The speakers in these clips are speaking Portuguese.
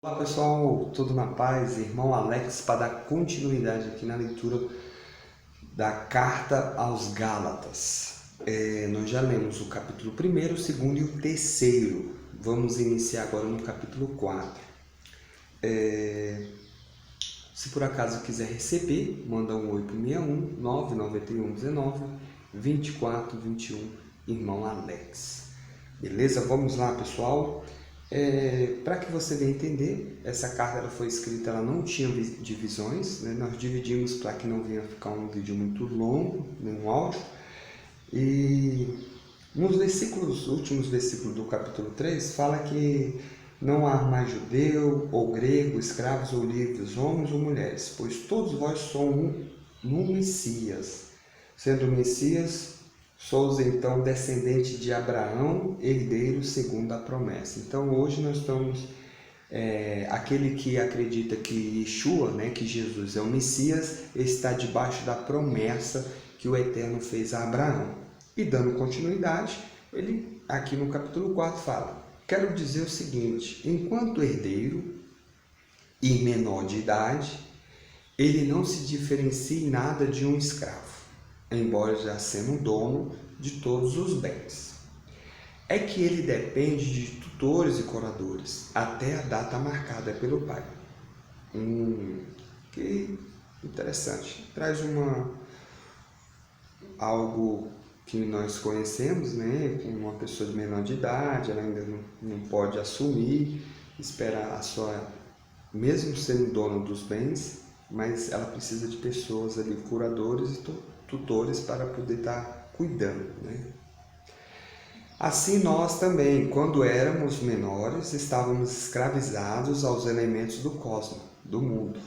Olá pessoal, tudo na paz? Irmão Alex para dar continuidade aqui na leitura da carta aos Gálatas. Nós já lemos o capítulo 1º, o 2º e o 3º. Vamos iniciar agora no capítulo 4. Se por acaso quiser receber, manda um oi para o 61 991 19 24 21, Irmão Alex. Beleza? Vamos lá pessoal. Para que você venha entender, essa carta ela foi escrita, ela não tinha divisões, né? Nós dividimos para que não venha ficar um vídeo muito longo, um áudio. E nos últimos versículos do capítulo 3, fala que não há mais judeu ou grego, escravos ou livres, homens ou mulheres, pois todos vós sois no Messias. Sendo o Messias, sou então descendente de Abraão, herdeiro segundo a promessa. Então hoje nós estamos, aquele que acredita que Yeshua, né, que Jesus é o Messias, está debaixo da promessa que o Eterno fez a Abraão. E dando continuidade, ele aqui no capítulo 4 fala: quero dizer o seguinte, enquanto herdeiro e menor de idade, ele não se diferencia em nada de um escravo, embora já sendo dono de todos os bens. É que ele depende de tutores e curadores, até a data marcada pelo pai. Que interessante. Traz algo que nós conhecemos, né? Uma pessoa de menor de idade, ela ainda não pode assumir, esperar a sua, mesmo sendo dona dos bens, mas ela precisa de pessoas ali, curadores e tutores, para poder estar cuidando, né? Assim nós também, quando éramos menores, estávamos escravizados aos elementos do cosmos, do mundo.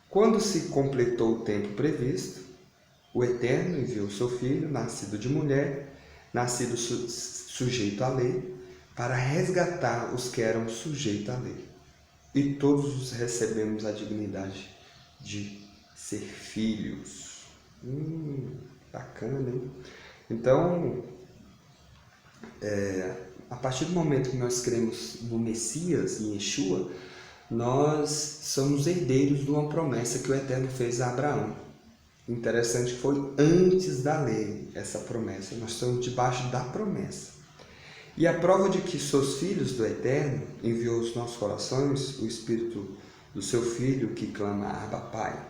Quando se completou o tempo previsto, o Eterno enviou seu Filho, nascido de mulher, nascido sujeito à lei, para resgatar os que eram sujeitos à lei. E todos recebemos a dignidade de ser filhos. Bacana, hein? Então, a partir do momento que nós cremos no Messias, em Yeshua, nós somos herdeiros de uma promessa que o Eterno fez a Abraão. Interessante que foi antes da lei essa promessa, nós estamos debaixo da promessa. E a prova de que sois filhos do Eterno enviou aos nossos corações o Espírito do seu Filho que clama Abba Pai.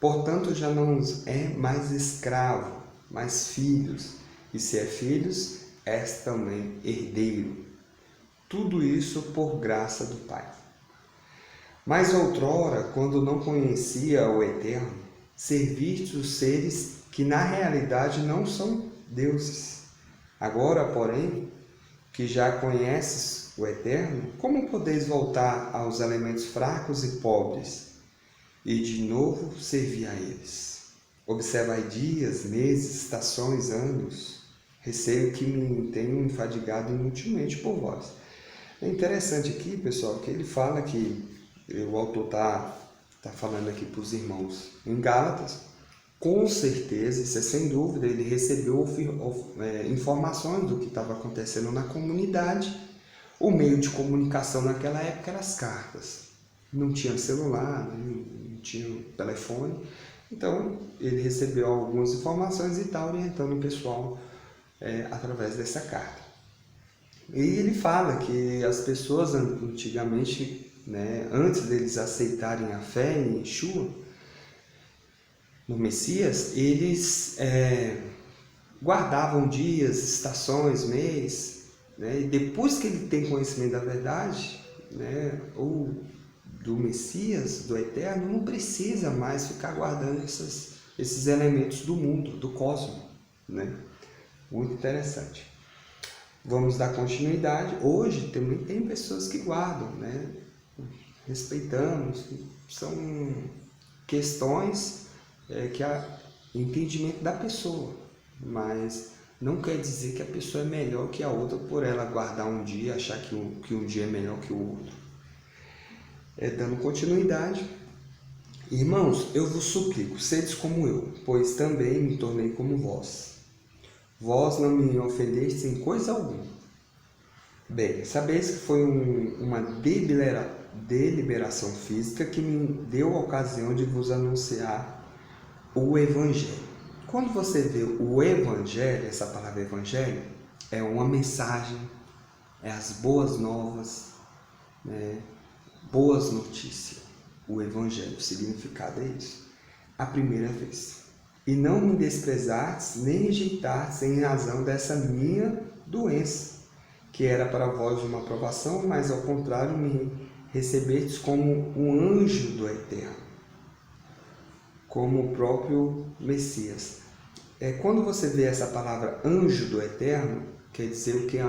Portanto, já não é mais escravo, mas filhos. E se é filhos, és também herdeiro. Tudo isso por graça do Pai. Mas outrora, quando não conhecia o Eterno, serviste os seres que na realidade não são deuses. Agora, porém, que já conheces o Eterno, como podeis voltar aos elementos fracos e pobres e de novo servir a eles? Observai dias, meses, estações, anos, receio que me tenham enfadigado inutilmente por vós. É interessante aqui, pessoal, que ele fala que o autor está falando aqui para os irmãos em Gálatas. Com certeza, isso é sem dúvida, ele recebeu informações do que estava acontecendo na comunidade. O meio de comunicação naquela época eram as cartas. Não tinha celular, não tinha telefone. Então, ele recebeu algumas informações e está orientando o pessoal através dessa carta. E ele fala que as pessoas antigamente, né, antes deles aceitarem a fé em Yeshua, no Messias, eles guardavam dias, estações, mês, né? E depois que ele tem conhecimento da verdade, né, ou do Messias, do Eterno, não precisa mais ficar guardando esses elementos do mundo, do cosmos, né? Muito interessante. Vamos dar continuidade. Hoje também tem pessoas que guardam, né? Respeitamos, são questões que há entendimento da pessoa, mas não quer dizer que a pessoa é melhor que a outra por ela guardar um dia, achar que um dia é melhor que o outro. Dando continuidade, irmãos, eu vos suplico, sedes como eu, pois também me tornei como vós. Vós não me ofendestes em coisa alguma. Bem, sabeis que foi uma deliberação física que me deu a ocasião de vos anunciar o Evangelho. Quando você vê o Evangelho, essa palavra Evangelho, é uma mensagem, é as boas novas, né? Boas notícias. O Evangelho, o significado é isso. A primeira vez. E não me desprezardes, nem rejeitardes em razão dessa minha doença, que era para vós uma aprovação, mas ao contrário me recebestes como um anjo do Eterno, como o próprio Messias. Quando você vê essa palavra anjo do Eterno, quer dizer o que é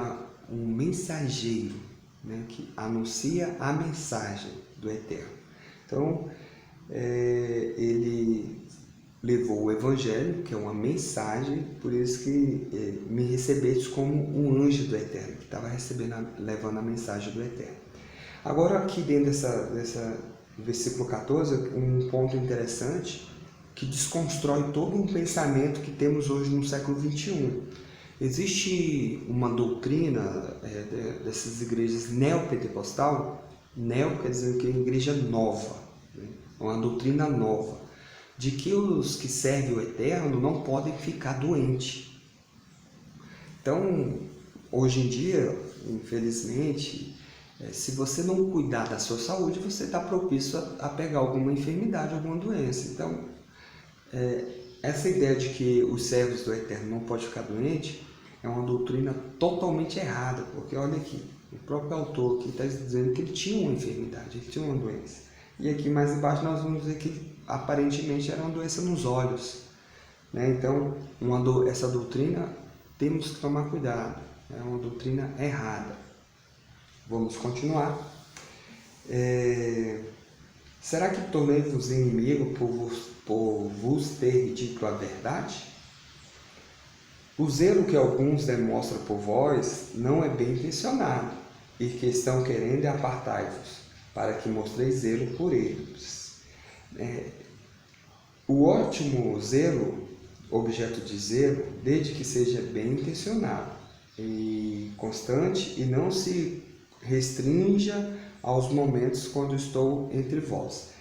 um mensageiro, né, que anuncia a mensagem do Eterno. Então, ele levou o Evangelho, que é uma mensagem, por isso que me recebeste como um anjo do Eterno, que estava levando a mensagem do Eterno. Agora, aqui dentro dessa versículo 14, um ponto interessante, que desconstrói todo um pensamento que temos hoje no século XXI. Existe uma doutrina dessas igrejas neopentecostal, neo quer dizer que é igreja nova, né? Uma doutrina nova, de que os que servem o Eterno não podem ficar doentes. Então, hoje em dia, infelizmente, se você não cuidar da sua saúde, você está propício a pegar alguma enfermidade, alguma doença. Então, essa ideia de que os servos do Eterno não podem ficar doentes é uma doutrina totalmente errada, porque olha aqui, o próprio autor aqui está dizendo que ele tinha uma enfermidade, ele tinha uma doença. E aqui mais embaixo nós vamos ver que aparentemente era uma doença nos olhos, né? Então, essa doutrina temos que tomar cuidado, é uma doutrina errada. Vamos continuar. Será que tornei-vos inimigo por vos ter dito a verdade? O zelo que alguns demonstram por vós não é bem intencionado, e que estão querendo apartai-vos, para que mostreis zelo por eles. O ótimo zelo, objeto de zelo, desde que seja bem intencionado e constante, e não se restrinja aos momentos quando estou entre vós.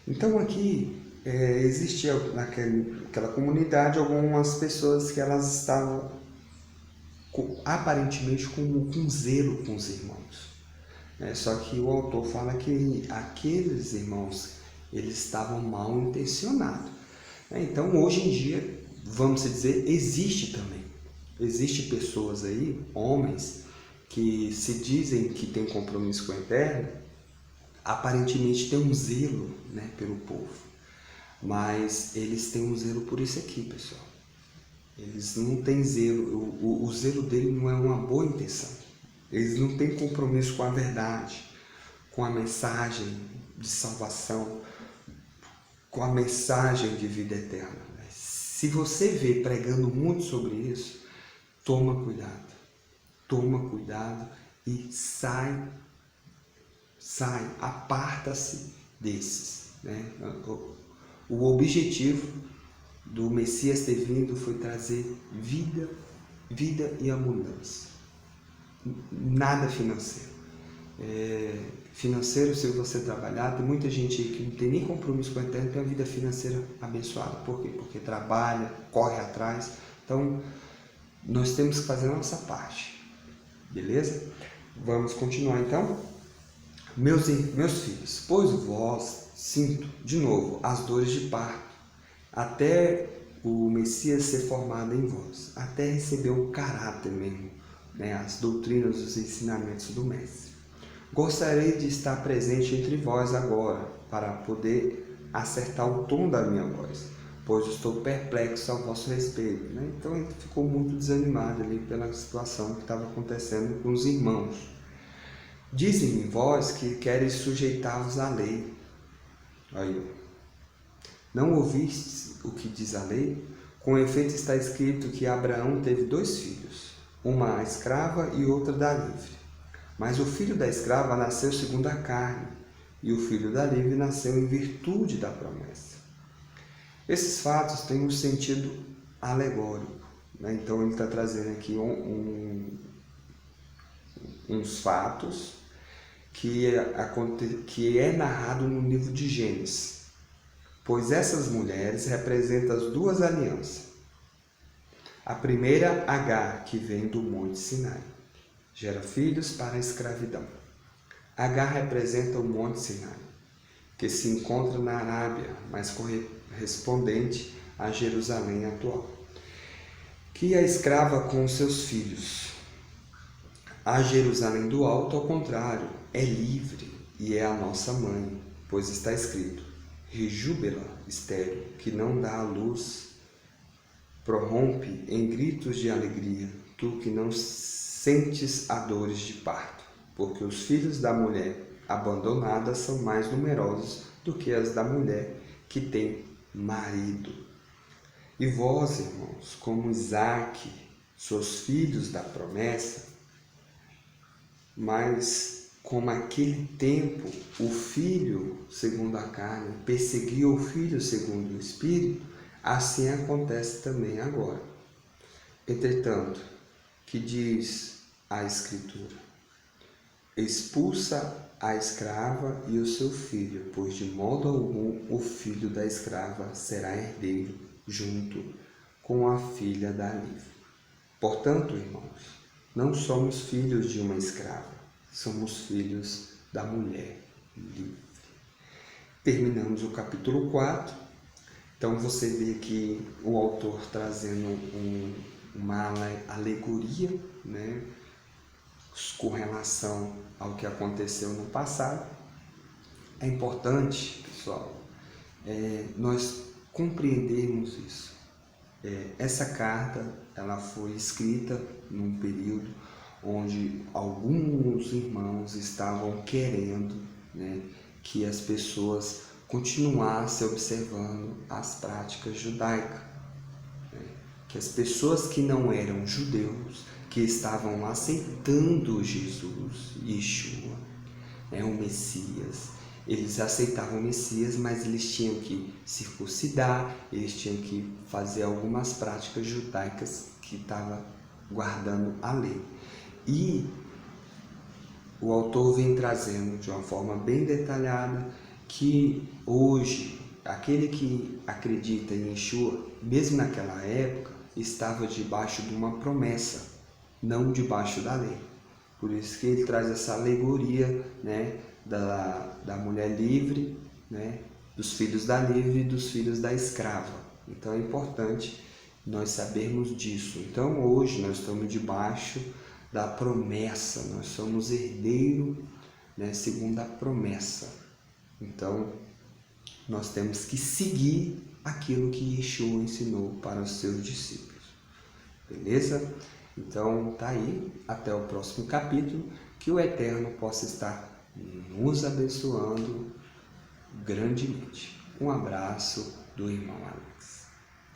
Então aqui existia naquela comunidade algumas pessoas que elas estavam aparentemente com zelo com os irmãos. Só que o autor fala que aqueles irmãos eles estavam mal intencionados. Então hoje em dia, vamos dizer, existe também. Existem pessoas aí, homens, que se dizem que têm compromisso com o Eterno, aparentemente têm um zelo, né, pelo povo, mas eles têm um zelo por isso aqui, pessoal. Eles não têm zelo, o zelo dele não é uma boa intenção. Eles não têm compromisso com a verdade, com a mensagem de salvação, com a mensagem de vida eterna. Se você vê pregando muito sobre isso, toma cuidado e sai, aparta-se desses, né? O objetivo do Messias ter vindo foi trazer vida e abundância. Nada financeiro. Financeiro, se você trabalhar, tem muita gente que não tem nem compromisso com o Eterno, tem uma vida financeira abençoada. Por quê? Porque trabalha, corre atrás. Então, nós temos que fazer a nossa parte. Beleza? Vamos continuar então. Meus filhos, pois vós sinto, de novo, as dores de parto, até o Messias ser formado em vós, até receber o caráter mesmo, né, as doutrinas, os ensinamentos do Mestre. Gostaria de estar presente entre vós agora, para poder acertar o tom da minha voz, pois estou perplexo ao vosso respeito. Né? Então ele ficou muito desanimado ali pela situação que estava acontecendo com os irmãos. Dizem-me vós que quereis sujeitar-vos à lei. Aí, não ouvistes o que diz a lei? Com efeito está escrito que Abraão teve 2 filhos, uma escrava e outra da livre. Mas o filho da escrava nasceu segundo a carne, e o filho da livre nasceu em virtude da promessa. Esses fatos têm um sentido alegórico, né? Então ele está trazendo aqui uns fatos que é narrado no livro de Gênesis, pois essas mulheres representam as duas alianças. A primeira, Agar, que vem do Monte Sinai, gera filhos para a escravidão. Agar representa o Monte Sinai, que se encontra na Arábia, mas correspondente a Jerusalém atual, que é escrava com seus filhos. A Jerusalém do Alto, ao contrário, é livre e é a nossa mãe, pois está escrito: rejúbila, estéril, que não dá à luz, prorrompe em gritos de alegria, tu que não sentes a dores de parto, porque os filhos da mulher abandonada são mais numerosos do que as da mulher que tem marido. E vós, irmãos, como Isaque, sois filhos da promessa, mas como aquele tempo o filho segundo a carne perseguiu o filho segundo o Espírito, assim acontece também agora. Entretanto, que diz a Escritura: expulsa a escrava e o seu filho, pois de modo algum o filho da escrava será herdeiro junto com a filha da livre. Portanto, irmãos, não somos filhos de uma escrava, somos filhos da mulher livre. Terminamos o capítulo 4. Então você vê aqui o autor trazendo uma alegoria, né, com relação ao que aconteceu no passado. É importante, pessoal, nós compreendermos isso. Essa carta ela foi escrita num período onde alguns irmãos estavam querendo, né, que as pessoas continuassem observando as práticas judaicas, né, que as pessoas que não eram judeus, que estavam aceitando Jesus, Yeshua, né, o Messias, eles aceitavam o Messias, mas eles tinham que circuncidar, eles tinham que fazer algumas práticas judaicas que estavam guardando a lei. E o autor vem trazendo de uma forma bem detalhada que hoje, aquele que acredita em Yeshua, mesmo naquela época, estava debaixo de uma promessa, não debaixo da lei. Por isso que ele traz essa alegoria, né, da mulher livre, né, dos filhos da livre e dos filhos da escrava. Então é importante nós sabermos disso. Então hoje nós estamos debaixo da promessa, nós somos herdeiros, né, segundo a promessa. Então nós temos que seguir aquilo que Yeshua ensinou para os seus discípulos. Beleza? Então tá aí, até o próximo capítulo, que o Eterno possa estar nos abençoando grandemente. Um abraço do irmão Alex.